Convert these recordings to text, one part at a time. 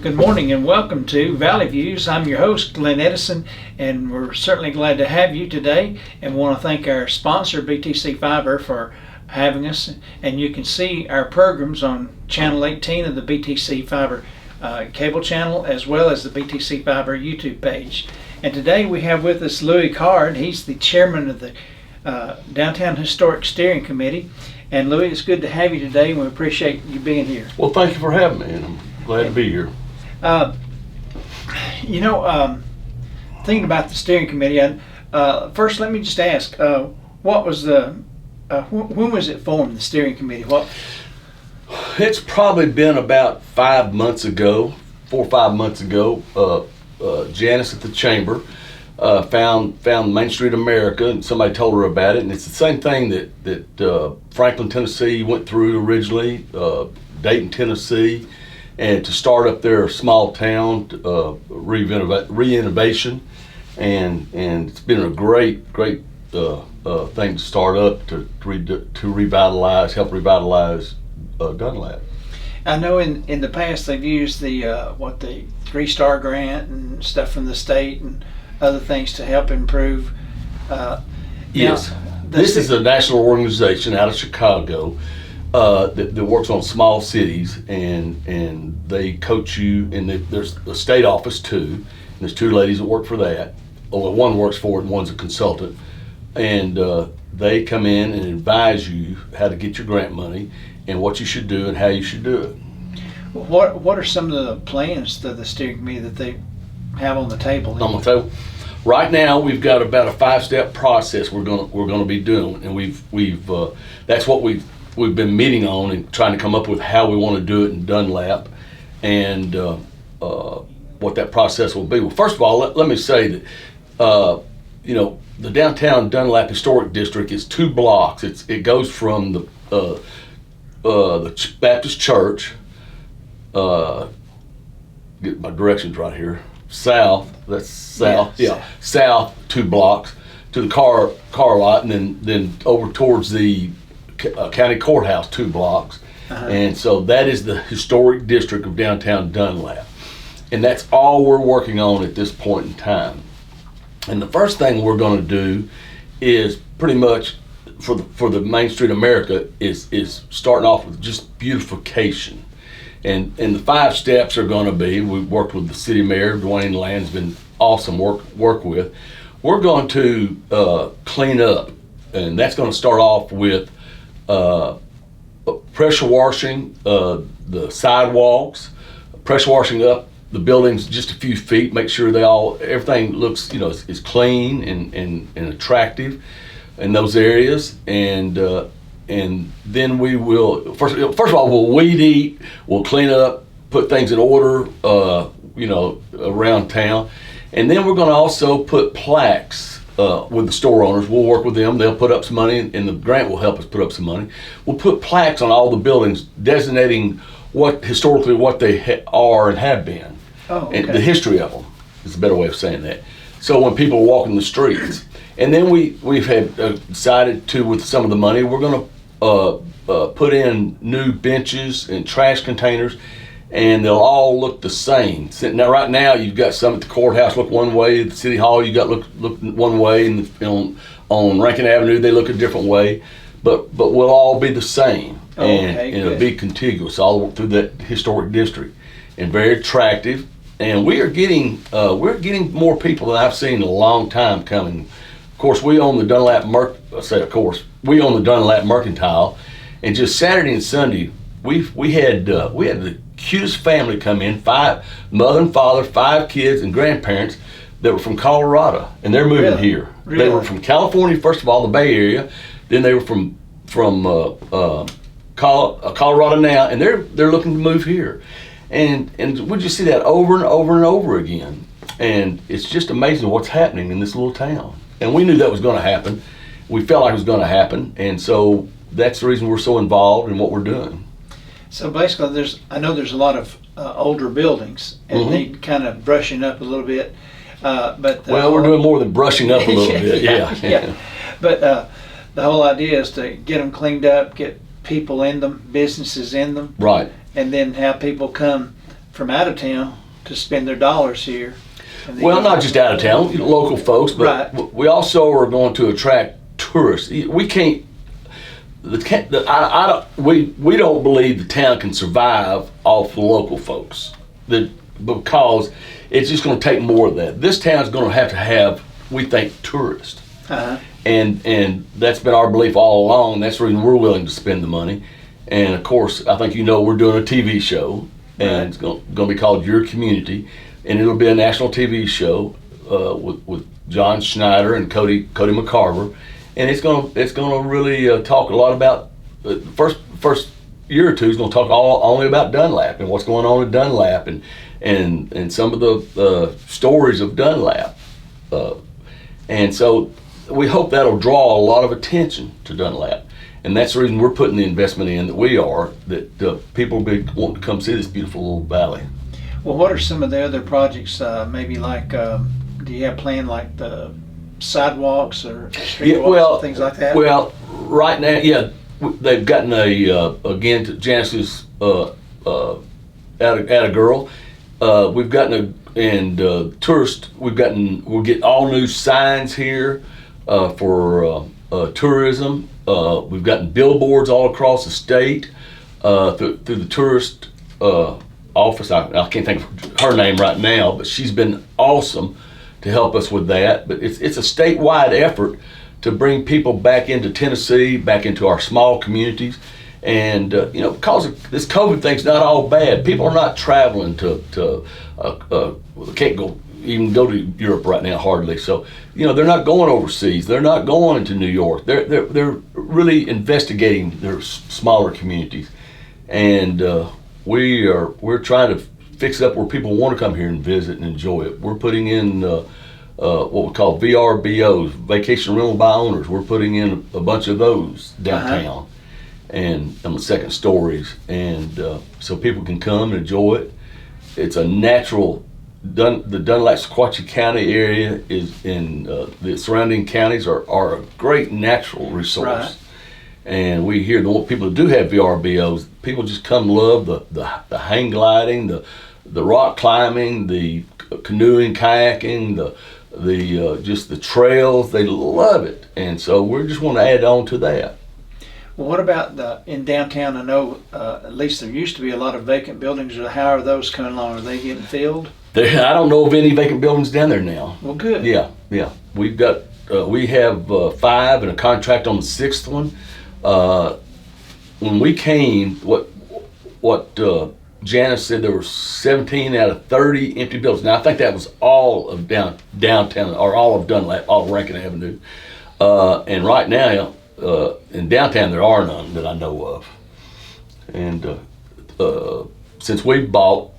Good morning and welcome to Valley Views. I'm your host, Glenn Edison, and we're certainly glad to have you today and want to thank our sponsor, BTC Fiber, for having us. And you can see our programs on Channel 18 of the BTC Fiber cable channel, as well as the BTC Fiber YouTube page. And today we have with us Louis Card. He's the chairman of the Downtown Historic Steering Committee. And Louis, it's good to have you today, and we appreciate you being here. Well, thank you for having me, and I'm glad to be here. Thinking about the steering committee, first let me just ask, what was when was it formed, the steering committee? It's probably been about 5 months ago, 4 or 5 months ago. Janice at the chamber found Main Street America, and somebody told her about it, and it's the same thing that Franklin, Tennessee went through originally, Dayton, Tennessee, and to start up their small town re-innovation, and it's been a great thing to start up to revitalize, help revitalize Dunlap. I know in the past they've used the 3-star grant and stuff from the state and other things to help improve. Yes, this is a national organization out of Chicago that works on small cities, and they coach you. And there's a state office too. And there's 2 ladies that work for that. Well, one works for it, and one's a consultant. And they come in and advise you how to get your grant money and what you should do and how you should do it. What are some of the plans to the steering committee that they have on the table? On the table, right now we've got about a 5-step process we're gonna be doing, and we've that's what we've been meeting on and trying to come up with how we want to do it in Dunlap, and what that process will be. Well, first of all, let me say that the Downtown Dunlap Historic District is 2 blocks. It goes from the Baptist Church. Get my directions right here. South. That's south. Yeah, south 2 blocks to the car lot, and then over towards the county courthouse 2 blocks. And so that is the historic district of Downtown Dunlap, and that's all we're working on at this point in time. And the first thing we're going to do is pretty much for the Main Street America is starting off with just beautification, and the 5 steps are going to be, we've worked with the city mayor, Dwayne Land's been awesome work with. We're going to clean up, and that's going to start off with pressure washing the sidewalks, pressure washing up the buildings just a few feet, make sure everything looks, is clean and attractive in those areas, and then we will first of all we'll weed eat, we'll clean up, put things in order, around town, and then we're going to also put plaques with the store owners. We'll work with them. They'll put up some money, and the grant will help us put up some money. We'll put plaques on all the buildings designating what they are and have been. Oh, okay. And the history of them is a better way of saying that. So when people are walking the streets, and then we've had decided to, with some of the money, we're going to put in new benches and trash containers, and they'll all look the same. Now, right now, you've got some at the courthouse look one way, at the city hall you got look one way, and on Rankin Avenue they look a different way, but we'll all be the same, and it'll be contiguous all through that historic district, and very attractive. And we are getting more people than I've seen in a long time coming. Of course, we own the Dunlap we own the Dunlap Mercantile, and just Saturday and Sunday we had the cutest family come in, 5 mother and father, 5 kids and grandparents that were from Colorado, and they're moving here. Really? They were from California, first of all, the Bay Area. Then they were from Colorado now, and they're looking to move here. And we just see that over and over and over again, and it's just amazing what's happening in this little town. And we knew that was going to happen. We felt like it was going to happen, and so that's the reason we're so involved in what we're doing. So basically, I know there's a lot of older buildings, and need kind of brushing up a little bit. We're doing more than brushing up a little bit. Yeah. But the whole idea is to get them cleaned up, get people in them, businesses in them, right, and then have people come from out of town to spend their dollars here. Well, not just out of town, local folks, but Right. we also are going to attract tourists. We can't. We don't believe the town can survive off the local folks, because it's just going to take more of that. This town's going to have, we think, tourists, and that's been our belief all along. That's the reason we're willing to spend the money. And of course, I think we're doing a TV show, and it's going to be called Your Community, and it'll be a national TV show with John Schneider and Cody McCarver. And it's gonna really talk a lot about the first year or two is gonna talk only about Dunlap and what's going on at Dunlap and some of the stories of Dunlap, and so we hope that'll draw a lot of attention to Dunlap, and that's the reason we're putting the investment in that people will be wanting to come see this beautiful little valley. Well, what are some of the other projects? Maybe like, do you have planned like the sidewalks or street walks, things like that? Well, right now, they've gotten again, to Janice's at a girl. We've gotten tourist. We'll get all new signs here for tourism. We've gotten billboards all across the state through the tourist office. I can't think of her name right now, but she's been awesome to help us with that. But it's a statewide effort to bring people back into Tennessee, back into our small communities. And because of this COVID thing's not all bad. People are not traveling they can't go to Europe right now hardly. So they're not going overseas. They're not going to New York. They're really investigating their smaller communities, and we're trying to fix it up where people want to come here and visit and enjoy it. We're putting in what we call VRBOs, vacation rental by owners. We're putting in a bunch of those downtown and on the second stories, and so people can come and enjoy it. It's a natural. The Dunlap Sequatchie County area is in the surrounding counties are a great natural resource. Right. And we hear the people that do have VRBOs, people just come love the hang gliding, the rock climbing, the canoeing, kayaking, the just the trails. They love it, and so we just want to add on to that. Well, what about in downtown? I know at least there used to be a lot of vacant buildings. How are those coming along? Are they getting filled? I don't know of any vacant buildings down there now. Well, good. Yeah. We've got we have 5 and a contract on the 6th one. When we came, what Janice said, there were 17 out of 30 empty buildings. Now I think that was all of downtown, or all of Dunlap, all of Rankin Avenue. And right now in downtown there are none that I know of. And since we bought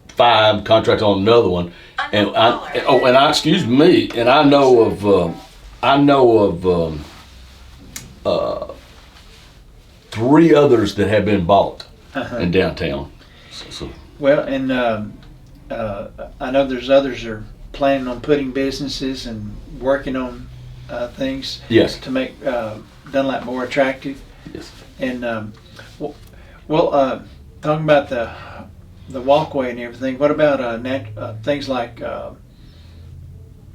5 contracts on another one, and excuse me, and I know of 3 others that have been bought in downtown. So. Well, and I know there's others that are planning on putting businesses and working on things Yes. to make Dunlap more attractive. Yes. And talking about the walkway and everything, what about things like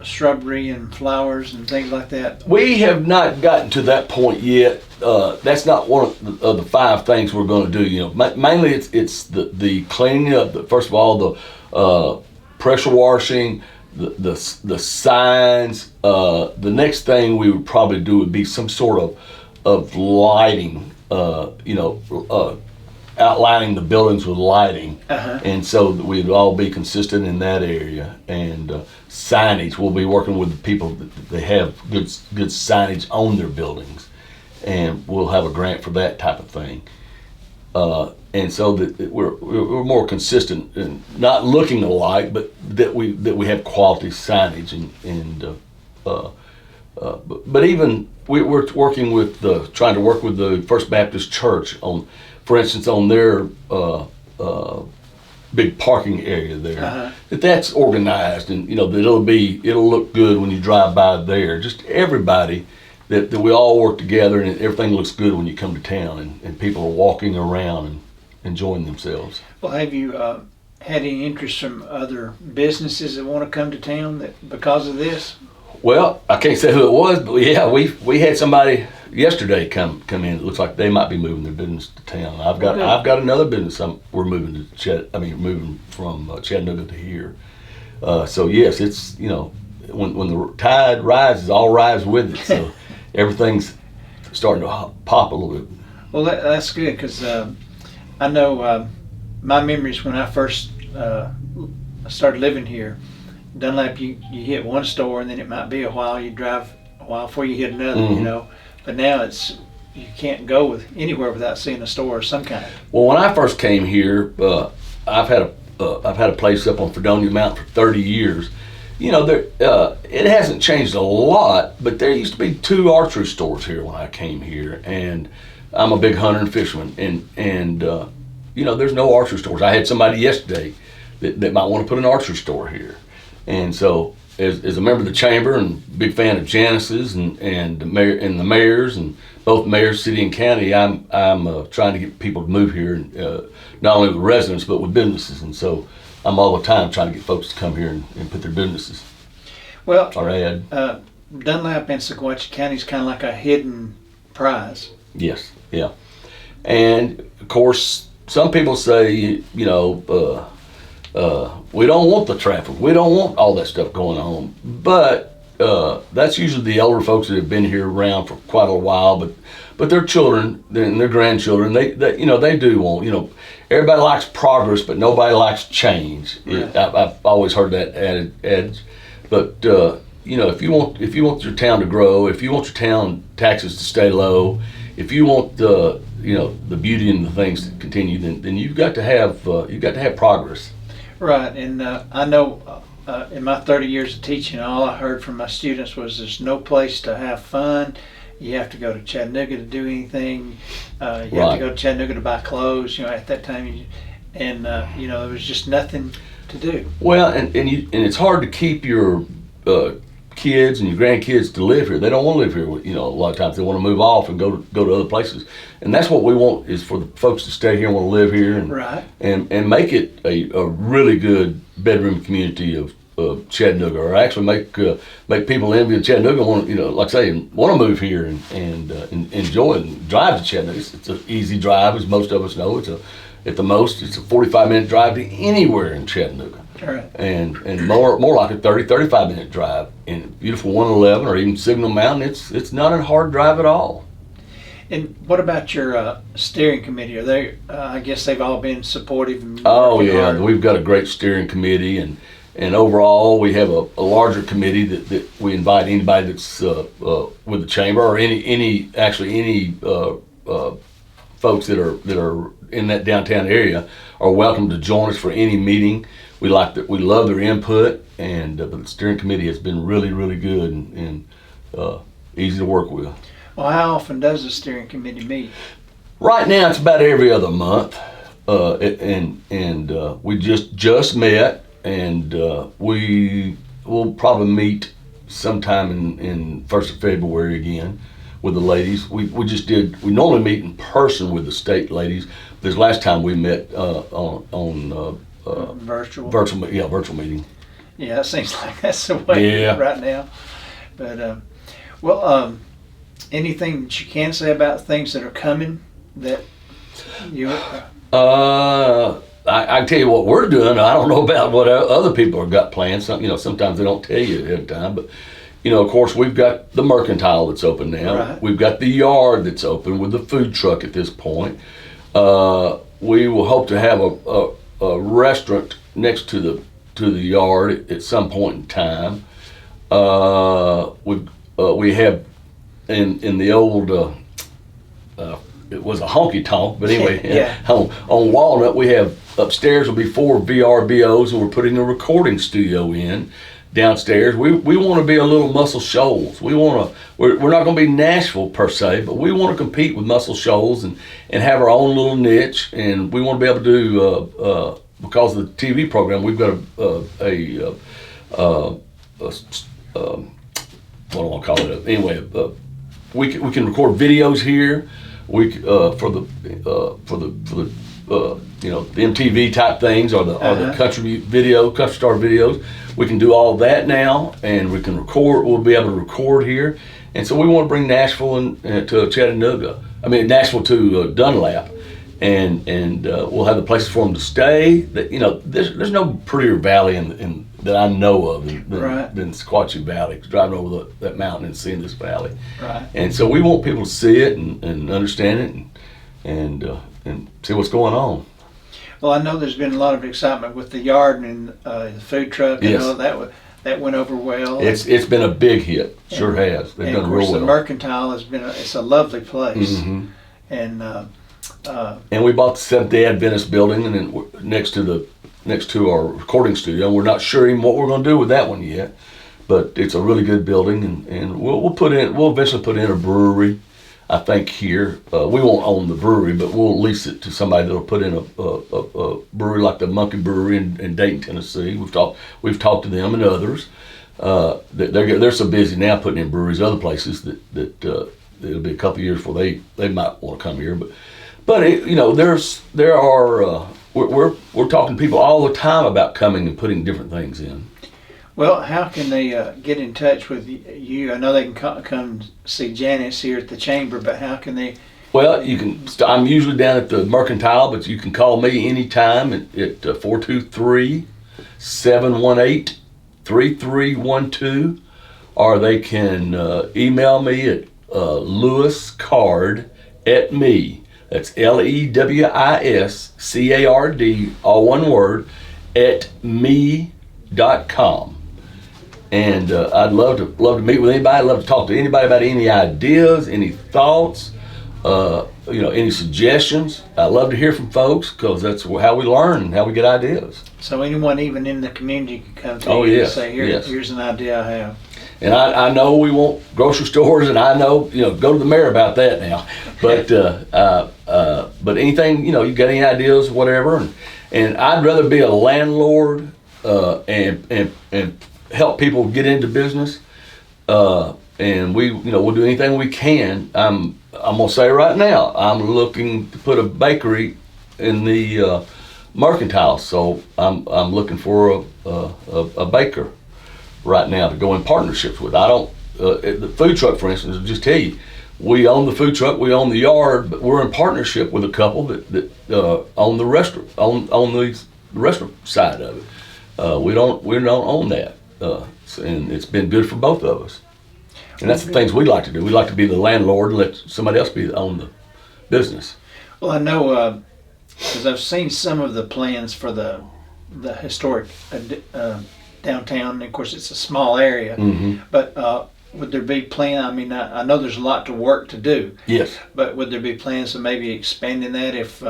shrubbery and flowers and things like that? We have not gotten to that point yet. That's not one of the 5 things we're going to do. Mainly it's the cleaning up. First of all, the pressure washing, the signs. The next thing we would probably do would be some sort of lighting. Outlining the buildings with lighting, and so that we'd all be consistent in that area. And signage, we'll be working with the people that they have good signage on their buildings, and we'll have a grant for that type of thing. And so that we're more consistent and not looking alike, but that we have quality signage but even we're working with trying to work with the First Baptist Church on. For instance, on their big parking area there, that's organized, and that it'll look good when you drive by there. Just everybody that we all work together, and everything looks good when you come to town, and people are walking around and enjoying themselves. Well, have you had any interest from other businesses that want to come to town that because of this? Well, I can't say who it was, but yeah, we had somebody yesterday come in. It looks like they might be moving their business to town. I've got another business. We're moving to moving from Chattanooga to here. So yes, it's when the tide rises, all rise with it. So everything's starting to pop a little bit. Well, that's good because I know my memories when I first started living here. Dunlap, you hit one store and then it might be a while. You drive a while before you hit another, Mm-hmm. But now you can't go anywhere without seeing a store of some kind. Well, when I first came here, I've had a place up on Fredonia Mountain for 30 years. It hasn't changed a lot, but there used to be 2 archery stores here when I came here, and I'm a big hunter and fisherman, and there's no archery stores. I had somebody yesterday that might want to put an archery store here. And so, as a member of the chamber and big fan of Janice's and the mayors and both mayors, city and county, I'm trying to get people to move here, not only with residents but with businesses. And so, I'm all the time trying to get folks to come here and put their businesses. Well, or add. Dunlap and Sequatchie County is kind of like a hidden prize. Yes, yeah, and of course, some people say, we don't want the traffic. We don't want all that stuff going on. But that's usually the older folks that have been here around for quite a while. But their children and their grandchildren, they do want. Everybody likes progress, but nobody likes change. Right. I've always heard that adage. But if you want your town to grow, if you want your town taxes to stay low, if you want the beauty and the things to continue, then you've got to have progress. Right, and I know in my 30 years of teaching, all I heard from my students was there's no place to have fun. You have to go to Chattanooga to do anything. You have to go to Chattanooga to buy clothes. At that time, there was just nothing to do. Well, and it's hard to keep your kids and your grandkids to live here. They don't want to live here. A lot of times they want to move off and go to other places. And that's what we want, is for the folks to stay here and want to live here and make it a really good bedroom community of Chattanooga, or actually make people envy of Chattanooga, want like I say, want to move here and enjoy it and drive to Chattanooga. It's an easy drive, as most of us know. It's a 45-minute drive to anywhere in Chattanooga. Right. And more like a 35-minute drive. In beautiful 111 or even Signal Mountain, it's not a hard drive at all. And what about your steering committee? Are they? I guess they've all been supportive. And oh yeah, hard. We've got a great steering committee, and overall we have a larger committee that we invite anybody that's with the chamber, or any folks that are in that downtown area are welcome to join us for any meeting. We love their input, and the steering committee has been really, really good and easy to work with. Well, how often does the steering committee meet? Right now, it's about every other month, and we just met, and we will probably meet sometime in 1st of February again with the ladies. We normally meet in person with the state ladies. This last time we met on virtual meeting. Yeah, it seems like that's the way right now. But anything that you can say about things that are coming that you? I can tell you what we're doing. I don't know about what other people have got planned. Sometimes they don't tell you ahead of time, but. Of course, we've got the mercantile that's open now. Right. We've got the yard that's open with the food truck at this point. We will hope to have a restaurant next to the yard at some point in time. We have in the old it was a honky tonk, but anyway, yeah. on Walnut we have upstairs will be 4 VRBOs, and we're putting a recording studio in. Downstairs, we want to be a little Muscle Shoals. We're not going to be Nashville per se, but we want to compete with Muscle Shoals and have our own little niche. And we want to be able to do because of the TV program, we've got what do I want to call it? Anyway, we can record videos here. For the the MTV type things or the country star videos. We can do all that now, and we can record. We'll be able to record here, and so we want to bring Nashville to Chattanooga. I mean Nashville to Dunlap, and we'll have the places for them to stay. That there's no prettier valley in that I know of than Sequatchie Valley. Driving over that mountain and seeing this valley, right? And so we want people to see it and understand it and see what's going on. Well, I know there's been a lot of excitement with the yard and the food truck. Yes. That went over well. It's been a big hit. Sure has. They've done real well. Of course, the Mercantile it's a lovely place. Mm-hmm. And we bought the Seventh-day Adventist building, and then next to our recording studio. We're not sure even what we're going to do with that one yet, but it's a really good building, and we'll eventually put in a brewery. I think here we won't own the brewery, but we'll lease it to somebody that'll put in a brewery like the Monkey Brewery in Dayton, Tennessee. We've talked to them and others. They're so busy now putting in breweries other places that it'll be a couple of years before they might want to come here. But we're talking to people all the time about coming and putting different things in. Well, how can they get in touch with you? I know they can come see Janice here at the chamber, but how can they? Well, you can. I'm usually down at the Mercantile, but you can call me anytime at 423-718-3312, or they can email me at lewiscard@me. That's LEWISCARD, all one word, @me.com. And I'd love to meet with anybody. I'd love to talk to anybody about any ideas, any thoughts, any suggestions. I love to hear from folks because that's how we learn and how we get ideas. So anyone even in the community can come to you yes, and say, here's an idea I have. And I know we want grocery stores, and I know go to the mayor about that now. But but anything you got any ideas, whatever. And I'd rather be a landlord and help people get into business. And we'll do anything we can. I'm gonna say right now, I'm looking to put a bakery in the Mercantile. So I'm looking for a baker right now to go in partnerships with. I don't the food truck, for instance. I'll just tell you, we own the food truck, we own the yard, but we're in partnership with a couple that own the restaurant, on the restaurant side of it. We don't own that, and it's been good for both of us. And that's the things we like to do. We like to be the landlord and let somebody else own the business. Well, I know because I've seen some of the plans for the historic downtown. And of course, it's a small area, but would there be plans? I mean, I know there's a lot to work to do. Yes. But would there be plans of maybe expanding that if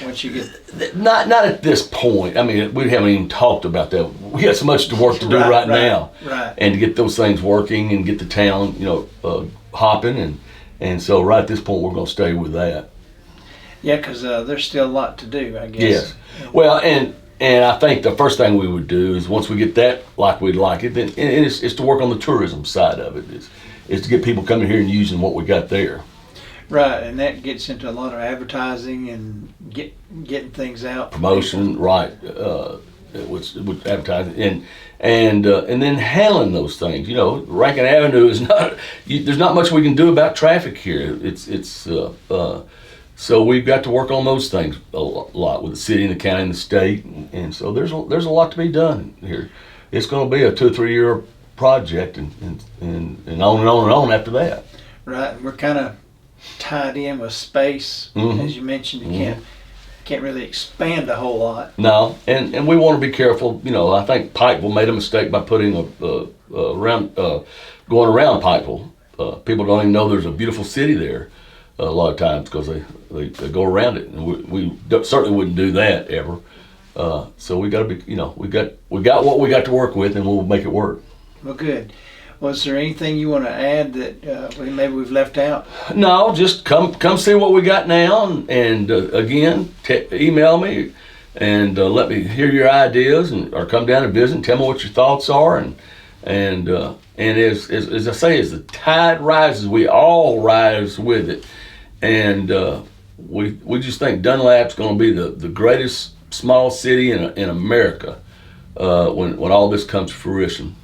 once you get? Not at this point. I mean, we haven't even talked about that. We got so much work to do right now, and to get those things working and get the town, hopping, and so right at this point we're going to stay with that. Yeah, because there's still a lot to do, I guess. Yes. Well, and I think the first thing we would do is once we get that like we'd like it, then it's to work on the tourism side of it. Is to get people coming here and using what we got there. Right, and that gets into a lot of advertising and getting things out. Promotion, right? With advertising and then handling those things. Rankin Avenue is not. There's not much we can do about traffic here. So we've got to work on those things a lot with the city and the county and the state, and so there's a lot to be done here. It's going to be a 2 or 3 year project, and on and on and on after that. Right, and we're kind of tied in with space, as you mentioned. You can't really expand a whole lot. No, and we want to be careful. I think Pikeville made a mistake by putting going around Pikeville. People don't even know there's a beautiful city there. A lot of times because they go around it, and we certainly wouldn't do that ever. So we got to be, we got what we got to work with, and we'll make it work. Well, good. Was there anything you want to add that maybe we've left out? No, just come see what we got now, and again, email me and let me hear your ideas, or come down and visit and tell me what your thoughts are, and as I say, as the tide rises, we all rise with it. And we just think Dunlap's going to be the greatest small city in America when all this comes to fruition.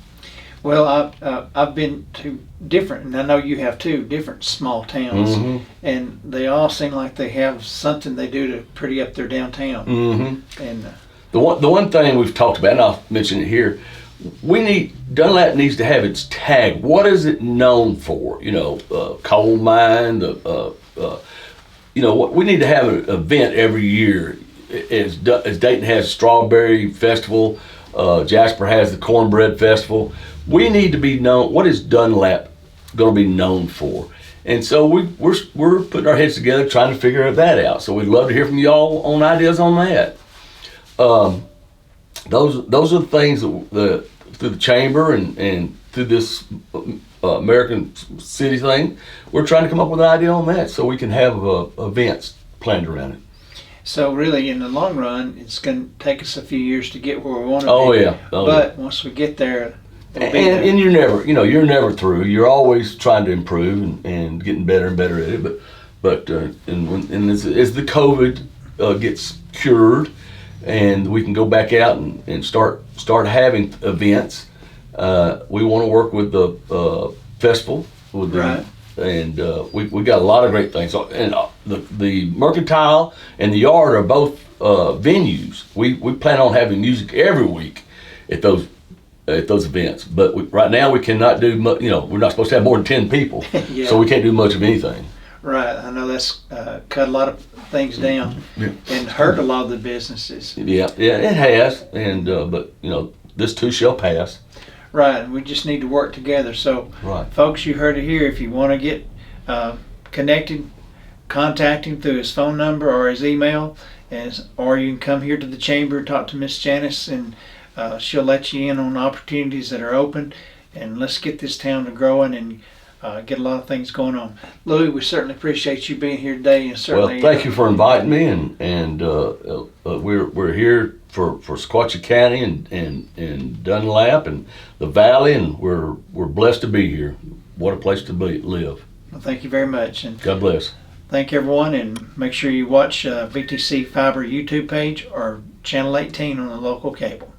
Well, I've been to different, and I know you have too, different small towns, Mm-hmm. and they all seem like they have something they do to pretty up their downtown. Mm-hmm. And The one thing we've talked about, and I'll mention it here, Dunlap needs to have its tag. What is it known for? Coal mine. We need to have an event every year. As Dayton has Strawberry Festival, Jasper has the Cornbread Festival. We need to be known. What is Dunlap going to be known for? And so we're putting our heads together trying to figure that out. So we'd love to hear from y'all on ideas on that. Those are the things that through the chamber and through this American City thing, we're trying to come up with an idea on that so we can have events planned around it. so really, in the long run, it's going to take us a few years to get where we want to Oh be. yeah. But once we get there, it'll be there. And you're never through. You're always trying to improve and getting better and better at it. But as the COVID gets cured, and we can go back out and start having events. We want to work with the festival Right. and we got a lot of great things. And the Mercantile and the Yard are both venues. We plan on having music every week at those events. But right now we cannot do much. We're not supposed to have more than 10 people, Yeah. so we can't do much of anything. Right. I know that's cut a lot of things down and hurt a lot of the businesses. Yeah, it has. And but this too shall pass. Right. We just need to work together. So, Right. folks, you heard it here. If you want to get connected, contact him through his phone number or his email, or you can come here to the chamber and talk to Miss Janice, and she'll let you in on opportunities that are open. And let's get this town to growing and get a lot of things going on. Louis, we certainly appreciate you being here today, and certainly. Well, thank you for inviting me, and we're here for Sequatchie County and Dunlap and the Valley, and we're blessed to be here. What a place to live. Well, thank you very much, and God bless. thank everyone, and make sure you watch VTC Fiber YouTube page or Channel 18 on the local cable.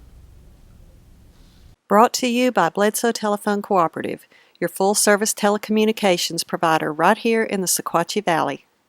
Brought to you by Bledsoe Telephone Cooperative, your full-service telecommunications provider right here in the Sequatchie Valley.